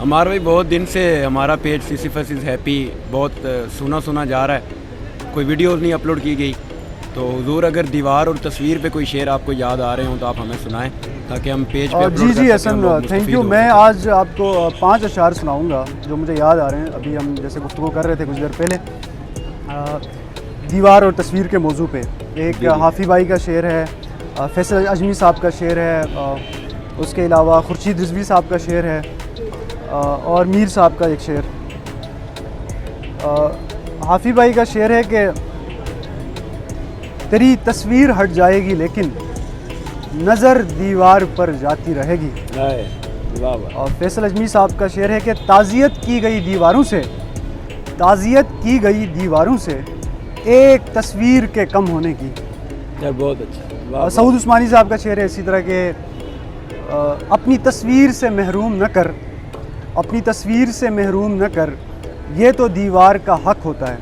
ہمارا بھی بہت دن سے ہمارا پیج سیسیفس از ہیپی بہت سنا جا رہا ہے، کوئی ویڈیوز نہیں اپلوڈ کی گئی، تو حضور اگر دیوار اور تصویر پہ کوئی شعر آپ کو یاد آ رہے ہوں تو آپ ہمیں سنائیں تاکہ ہم پیج پہ اپلوڈ کر سکیں۔ جی حسن تھینک یو۔ میں آج آپ کو 5 اشعار سناؤں گا جو مجھے یاد آ رہے ہیں، ابھی ہم جیسے گفتگو کر رہے تھے کچھ دیر پہلے دیوار اور تصویر کے موضوع پہ۔ ایک حافی بھائی کا شعر ہے، فیصل اجمی صاحب کا شعر ہے، اس کے علاوہ خورشید رضوی صاحب کا شعر ہے، اور میر صاحب کا ایک شعر۔ حافی بھائی کا شعر ہے کہ تیری تصویر ہٹ جائے گی لیکن نظر دیوار پر جاتی رہے گی۔ اور فیصل اجمی صاحب کا شعر ہے کہ تعزیت کی گئی دیواروں سے ایک تصویر کے کم ہونے کی۔ بہت اچھا۔ سعود عثمانی صاحب کا شعر ہے اسی طرح کہ اپنی تصویر سے محروم نہ کر یہ تو دیوار کا حق ہوتا ہے۔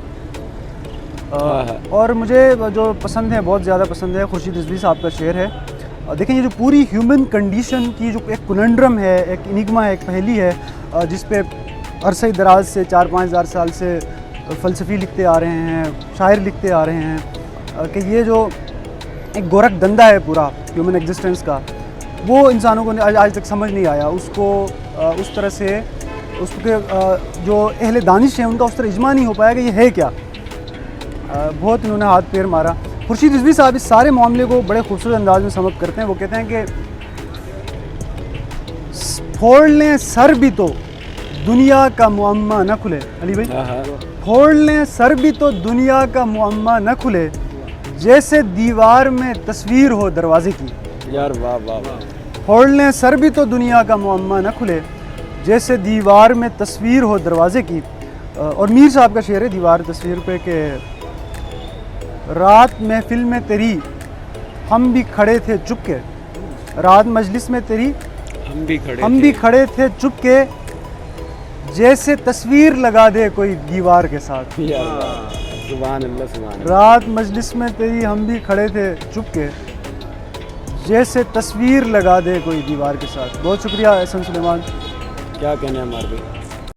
اور مجھے جو پسند ہے، بہت زیادہ پسند ہے، خورشید رضوی صاحب کا شعر ہے۔ دیکھیں یہ جو پوری ہیومن کنڈیشن کی جو ایک کننڈرم ہے، ایک انگما ہے، ایک پہیلی ہے، جس پہ عرصہ دراز سے 4-5 ہزار سال سے فلسفی لکھتے آ رہے ہیں، شاعر لکھتے آ رہے ہیں کہ یہ جو ایک گورکھ دندا ہے پورا ہیومن ایگزسٹنس کا، وہ انسانوں کو آج تک سمجھ نہیں آیا۔ اس کو اس طرح سے اس کے جو اہل دانش ہیں ان کا اس طرح اجماع نہیں ہو پایا کہ یہ ہے کیا۔ بہت انہوں نے ہاتھ پیر مارا۔ خورشید رضوی صاحب اس سارے معاملے کو بڑے خوبصورت انداز میں سم اپ کرتے ہیں۔ وہ کہتے ہیں کہ پھوڑ لیں سر بھی تو دنیا کا معمہ نہ کھلے۔ علی بھائی، پھوڑ لیں سر بھی تو دنیا کا معمہ نہ کھلے، جیسے دیوار میں تصویر ہو دروازے کی۔ یار واہ واہ واہ۔ پھوڑ لیں سر بھی تو دنیا کا معمہ نہ کھلے، جیسے دیوار میں تصویر ہو دروازے کی۔ اور میر صاحب کا شعر ہے دیوار تصویر پہ کہ رات محفل میں تیری ہم بھی کھڑے تھے چپ کے، رات مجلس میں تیری ہم بھی کھڑے تھے چپ کے، جیسے تصویر لگا دے کوئی دیوار کے ساتھ۔ سبحان اللہ سبحان اللہ۔ رات مجلس میں تیری ہم بھی کھڑے تھے چپ کے، جیسے تصویر لگا دے کوئی دیوار کے ساتھ۔ بہت شکریہ احسن سلیمان۔ کیا کہنا ہے ہمارے